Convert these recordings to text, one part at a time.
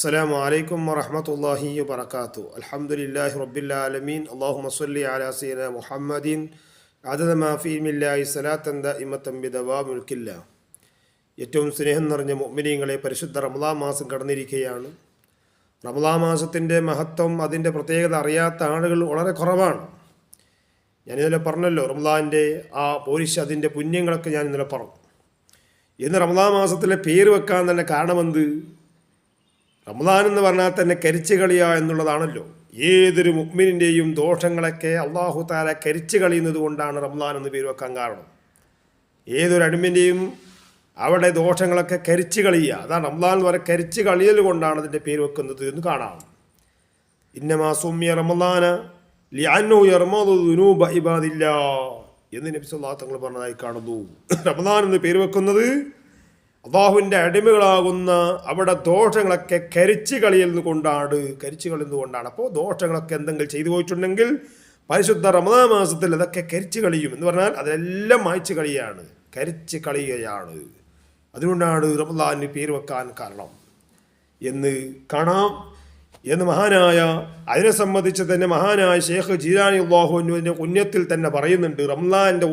അസ്സലാമു അലൈക്കും വറഹ്മത്തുള്ളാഹി വബറകാതുഹു. അൽഹംദുലില്ലാഹി റബ്ബിൽ ആലമീൻ. അല്ലാഹുമ്മ സ്വല്ലി അലാ സയ്യിദിനാ മുഹമ്മദിൻ അദദ മാ ഫീ ഇൽമില്ലാഹി സ്വലാത്തൻ ദാഇമത്തൻ ബിദവാമിൽ മുൽക്കില്ലാ. ഏറ്റവും സ്നേഹം നിറഞ്ഞ മുഅ്മിനീങ്ങളെ, പരിശുദ്ധ റമളാൻ മാസം കടന്നിരിക്കുകയാണ്. റമളാൻ മാസത്തിൻ്റെ മഹത്വം, അതിൻ്റെ പ്രത്യേകത അറിയാത്ത ആളുകൾ വളരെ കുറവാണ്. ഞാനിന്നലെ പറഞ്ഞല്ലോ, റമളാൻ്റെ ആ പോരിശ, അതിൻ്റെ പുണ്യങ്ങളൊക്കെ ഞാൻ ഇന്നലെ പറഞ്ഞു. ഇന്ന് റമളാൻ മാസത്തിലെ പേര് വെക്കാൻ തന്നെ കാരണമെന്ത്? റമളാൻ എന്ന് പറഞ്ഞാൽ തന്നെ കരിച്ചു കളിയ എന്നുള്ളതാണല്ലോ. ഏതൊരു മുഅ്മിനിൻ്റെയും ദോഷങ്ങളൊക്കെ അല്ലാഹു തആല കരിച്ചു കളിയുന്നത് കൊണ്ടാണ് റമളാൻ എന്ന് പേര് വെക്കാൻ കാരണം. ഏതൊരു അടിമൻ്റെയും അവിടെ ദോഷങ്ങളൊക്കെ കരിച്ചു കളിയുക, അതാണ് റമളാൻ എന്ന് പറയുക. കരിച്ചു കളിയൽ കൊണ്ടാണ് അതിൻ്റെ പേര് വെക്കുന്നത് എന്ന് കാണാം. ഇന്നമാ സുമ്മിയ റമളാന ലിഅന്നഹു യർമദു ദുനൂബ ഇബാദില്ലാഹ് എന്ന് നബി സല്ലല്ലാഹു അലൈഹി വസല്ലം പറഞ്ഞതായി കാണുന്നു. റമളാൻ എന്ന് പേര് വെക്കുന്നത് അല്ലാഹുവിൻ്റെ അടിമകളാകുന്ന അവിടെ ദോഷങ്ങളൊക്കെ കരിച്ചു കളിയുന്നത് കൊണ്ടാണ്. അപ്പോൾ ദോഷങ്ങളൊക്കെ എന്തെങ്കിലും ചെയ്തു പോയിട്ടുണ്ടെങ്കിൽ പരിശുദ്ധ റമളാൻ മാസത്തിൽ അതൊക്കെ കരിച്ചു കളിയും എന്ന് പറഞ്ഞാൽ അതെല്ലാം മായ്ച്ചു കളിയാണ്, കരിച്ചു കളിയുകയാണ്. അതുകൊണ്ടാണ് റമളാന് പേര് വെക്കാൻ കാരണം എന്ന് കാണാം എന്ന് അതിനെ സംബന്ധിച്ച് തന്നെ മഹാനായ ഷേഖ് ജീലാനി അല്ലാഹു അൻഹുവിൻ്റെ പുണ്യത്തിൽ തന്നെ പറയുന്നുണ്ട്. റമളാൻ്റെ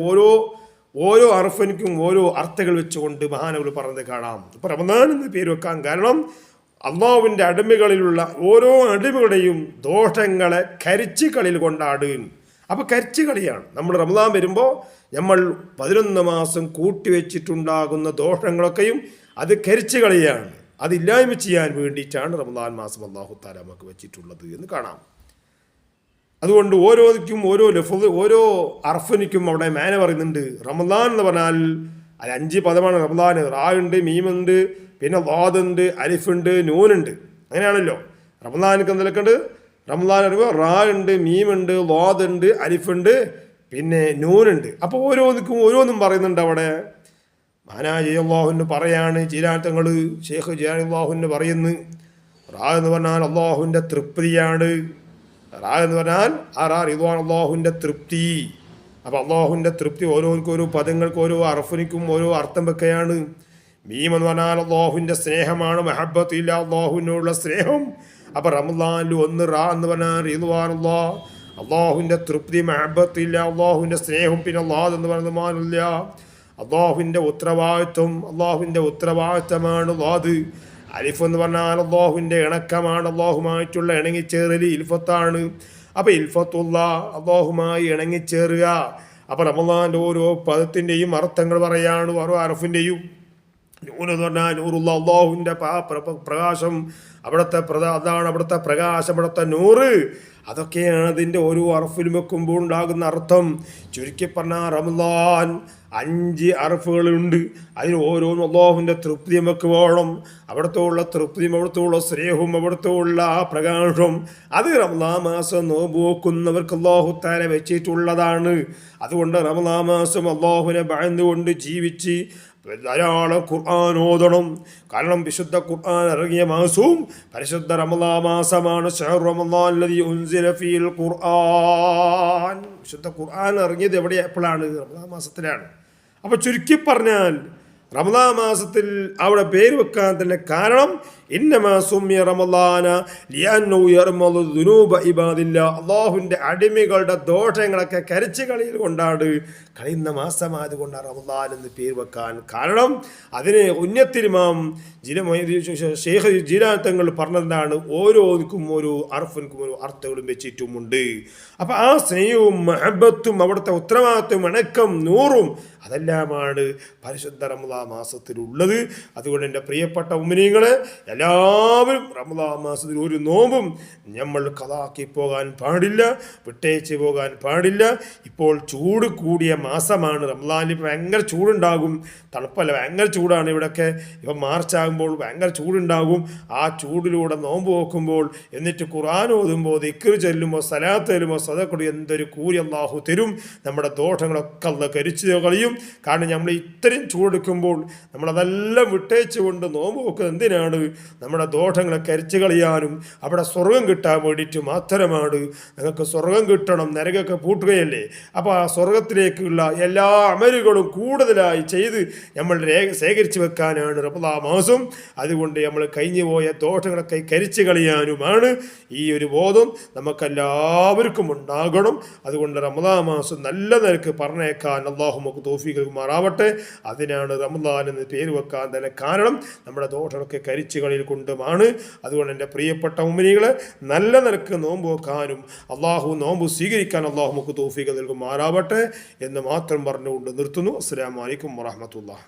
ഓരോ അർഫനിക്കും ഓരോ അർത്ഥങ്ങൾ വെച്ചുകൊണ്ട് മഹാനവർ പറഞ്ഞത് കാണാം. അപ്പോൾ റമളാൻ എന്ന് പേര് വെക്കാൻ കാരണം അള്ളാഹുവിൻ്റെ അടിമകളിലുള്ള ഓരോ അടിമകളുടെയും ദോഷങ്ങളെ കരിച്ചു കളിയിൽ കൊണ്ടാണ്. അപ്പോൾ കരിച്ചു കളിയാണ്. നമ്മൾ റമളാൻ വരുമ്പോൾ നമ്മൾ 11 മാസം കൂട്ടിവെച്ചിട്ടുണ്ടാകുന്ന ദോഷങ്ങളൊക്കെയും അത് കരിച്ചു കളിയാണ്. അതില്ലായ്മ ചെയ്യാൻ വേണ്ടിയിട്ടാണ് റമളാൻ മാസം അല്ലാഹു തആല നമുക്ക് വെച്ചിട്ടുള്ളത് എന്ന് കാണാം. അതുകൊണ്ട് ഓരോന്നിക്കും ഓരോ ലഫ്ള്, ഓരോ അർഫനിക്കും അവിടെ മേന പറയുന്നുണ്ട്. റമളാൻ എന്ന് പറഞ്ഞാൽ അത് 5 പദമാണ്. റമളാൻ റാ ഉണ്ട്, മീമുണ്ട്, പിന്നെ വാദുണ്ട്, അലിഫുണ്ട്, നൂനുണ്ട്. അങ്ങനെയാണല്ലോ റമളാനൊക്കെ എന്തൊക്കെ ഉണ്ട്? റമളാൻ പറയുമ്പോൾ റാ ഉണ്ട്, മീമുണ്ട്, വാദുണ്ട്, അലിഫുണ്ട്, പിന്നെ നൂനുണ്ട്. അപ്പോൾ ഓരോന്നും പറയുന്നുണ്ട് അവിടെ. മഹാനായ അല്ലാഹുവിന് പറയാണ്, ജീലാത്തങ്ങൾ ഷേഖ് ജീലാനി അല്ലാഹുവിന് പറയുന്നു, റാ എന്ന് പറഞ്ഞാൽ അല്ലാഹുവിൻ്റെ തൃപ്തിയാണ്. റാ എന്ന് പറഞ്ഞാൽ റിദ്വാൻ, അല്ലാഹുവിൻ്റെ തൃപ്തി. അപ്പോൾ അല്ലാഹുവിൻ്റെ തൃപ്തി ഓരോർക്കും ഓരോ പദങ്ങൾക്ക് ഓരോ അർഫനിക്കും ഓരോ അർത്ഥം വെക്കുകയാണ്. മീം എന്ന് പറഞ്ഞാൽ അല്ലാഹുവിൻ്റെ സ്നേഹമാണ്, മഹബ്ബത്തില്ല, അല്ലാഹുവിനോടുള്ള സ്നേഹം. അപ്പോൾ റമളാനിൽ ഒന്ന് റാ എന്ന് പറഞ്ഞാൽ റിദ്വാൻ, അല്ലാഹുവിൻ്റെ തൃപ്തി, മഹബ്ബത്തില്ല, അല്ലാഹുവിൻ്റെ സ്നേഹം. പിന്നെ അല്ലാഹ് എന്ന് പറയുന്നത് മാനില്ല, അല്ലാഹുവിൻ്റെ ഉത്തരവാദിത്തമാണ് അല്ലാഹ്. അലിഫ് എന്ന് പറഞ്ഞാൽ അല്ലാഹുവിൻ്റെ ഇണക്കമാണ്, അല്ലാഹുമായിട്ടുള്ള ഇണങ്ങിച്ചേറൽ ഇൽഫത്താണ്. അപ്പോൾ ഇൽഫത്തുള്ള അല്ലാഹുമായി ഇണങ്ങിച്ചേറുക. അപ്പോൾ റമളാൻ്റെ ഓരോ പദത്തിൻ്റെയും അർത്ഥങ്ങൾ പറയാണ്, ഓരോ അറഫിൻ്റെയും. നൂന് എന്ന് പറഞ്ഞാൽ നൂറുള്ള അല്ലാഹുവിൻ്റെ പ്രകാശം, അതാണ് അവിടുത്തെ പ്രകാശം, അവിടുത്തെ നൂറ്. അതൊക്കെയാണ് അതിൻ്റെ ഓരോ അറഫിലും വെക്കുമ്പോൾ ഉണ്ടാകുന്ന അർത്ഥം. ചുരുക്കി പറഞ്ഞാൽ റമളാൻ 5 അറഫുകളുണ്ട്. അതിന് ഓരോന്നും അല്ലാഹുവിൻ്റെ തൃപ്തി നമുക്ക് വേണം. അവിടുത്തെ ഉള്ള തൃപ്തിയും അവിടുത്തെ ഉള്ള സ്നേഹവും അവിടുത്തെ ഉള്ള ആ പ്രകാശം അത് റമളാൻ മാസം നോമ്പ് നോക്കുന്നവർക്ക് അല്ലാഹു തആല വെച്ചിട്ടുള്ളതാണ്. അതുകൊണ്ട് റമളാൻ മാസം അല്ലാഹുവിനെ ഭയന്നുകൊണ്ട് ജീവിച്ച് ധാരാളം ഖുർആൻ ഓതണം. കാരണം വിശുദ്ധ ഖുർആൻ ഇറങ്ങിയ മാസവും പരിശുദ്ധ റമളാൻ മാസമാണ്. ശഹ്റു റമളാൻ അല്ലദീ ഉൻസില ഫീൽ ഖുർആൻ. വിശുദ്ധ ഖുർആൻ ഇറങ്ങിയത് എപ്പോഴാണ്? റമളാൻ മാസത്തിലാണ്. അപ്പോൾ ചുരുക്കി പറഞ്ഞാൽ റമളാൻ മാസത്തിൽ അവിടെ പേര് വെക്കാൻ തന്നെ കാരണം ഇന്നമാ സുമ്മിയ റമളാന ലിഅന്നഹു യർമദു ദുനൂബ ഇബാദില്ലാഹ്. അല്ലാഹുവിൻ്റെ അടിമകളുടെ ദോഷങ്ങളൊക്കെ കരിച്ചു കളിയിൽ കൊണ്ടാണ്, കഴിയുന്ന മാസമായതുകൊണ്ടാണ് റമളാൻ എന്ന് പേര് വെക്കാൻ കാരണം. അതിന് ഉന്നത്തിരിമാം ഷേഖ് ജീലാനി തങ്ങൾ പറഞ്ഞതാണ്, ഓരോന്നിനും ഓരോ അർഫിനും ഓരോ അർത്ഥങ്ങളും വെച്ചിട്ടുമുണ്ട്. അപ്പം ആ സ്നേഹവും മഹബത്തും അവിടുത്തെ ഉത്തരവാദിത്വം, ഇണക്കം, നൂറും അതെല്ലാമാണ് പരിശുദ്ധ റമളാൻ മാസത്തിലുള്ളത്. അതുകൊണ്ട് എൻ്റെ പ്രിയപ്പെട്ട മുഅ്മിനീങ്ങളെ, എല്ലാവരും റമളാൻ മാസത്തിൽ ഒരു നോമ്പും നമ്മൾ ഖളാക്കി പോകാൻ പാടില്ല, വിട്ടേച്ച് പോകാൻ പാടില്ല. ഇപ്പോൾ ചൂട് കൂടിയ മാസമാണ് റമളാനിൽ. ഭയങ്കര ചൂടുണ്ടാകും, തണുപ്പല്ല, ഭയങ്കര ചൂടാണ് ഇവിടെയൊക്കെ. ഇപ്പം മാർച്ച് ആകുമ്പോൾ ഭയങ്കര ചൂടുണ്ടാകും. ആ ചൂടിലൂടെ നോമ്പ് നോക്കുമ്പോൾ, എന്നിട്ട് ഖുർആൻ ഓതുമ്പോൾ, ദിക്ർ ചൊല്ലുമ്പോൾ, സലാത്ത് ചൊല്ലുമ്പോൾ, സദഖ എന്തൊരു കൂലി അല്ലാഹു തരും. നമ്മുടെ ദോഷങ്ങളൊക്കെ അല്ലാഹു കരിച്ചു കളയും. കാരണം നമ്മൾ ഇത്രയും ചൂടെടുക്കുമ്പോൾ വരുമ്പോൾ നമ്മളതെല്ലാം വിട്ടേച്ചുകൊണ്ട് നോമ്പ് വെക്കുന്നത് എന്തിനാണ്? നമ്മുടെ ദോഷങ്ങളെ കരിച്ചു കളയാനും അവിടെ സ്വർഗം കിട്ടാൻ വേണ്ടിയിട്ട് മാത്രമാണ്. നിങ്ങൾക്ക് സ്വർഗം കിട്ടണം, നരകമൊക്കെ പൂട്ടുകയല്ലേ. അപ്പോൾ ആ സ്വർഗത്തിലേക്കുള്ള എല്ലാ അമലുകളും കൂടുതലായി ചെയ്ത് നമ്മൾ ശേഖരിച്ച് വെക്കാനാണ് റമദാൻ മാസം. അതുകൊണ്ട് നമ്മൾ കഴിഞ്ഞു പോയ ദോഷങ്ങളൊക്കെ കരിച്ചു കളയാനുമാണ് ഈ ഒരു ബോധം നമുക്കെല്ലാവർക്കും ഉണ്ടാകണം. അതുകൊണ്ട് റമദാൻ മാസം നല്ല നിലക്ക് പറഞ്ഞേക്കാൻ അള്ളാഹു നമുക്ക് തൗഫീഖ് നൽകുമാറാവട്ടെ. അതിനാണ് റമദാൻ എന്ന് പേര് വെക്കാൻ തന്നെ കാരണം നമ്മുടെ ദോഷങ്ങളൊക്കെ കരിച്ചുകളിൽ കൊണ്ടുമാണ്. അതുകൊണ്ട് എൻ്റെ പ്രിയപ്പെട്ട മുഅ്മിനീങ്ങളെ നല്ല നിലക്ക് നോമ്പ് വെക്കാനും അള്ളാഹു നോമ്പ് സ്വീകരിക്കാൻ അള്ളാഹു നമുക്ക് തൗഫീഖ് നൽകുമാറാവട്ടെ എന്ന് മാത്രം പറഞ്ഞുകൊണ്ട് നിർത്തുന്നു. അസ്സലാമു അലൈക്കും വറഹ്മത്തുള്ളാഹി.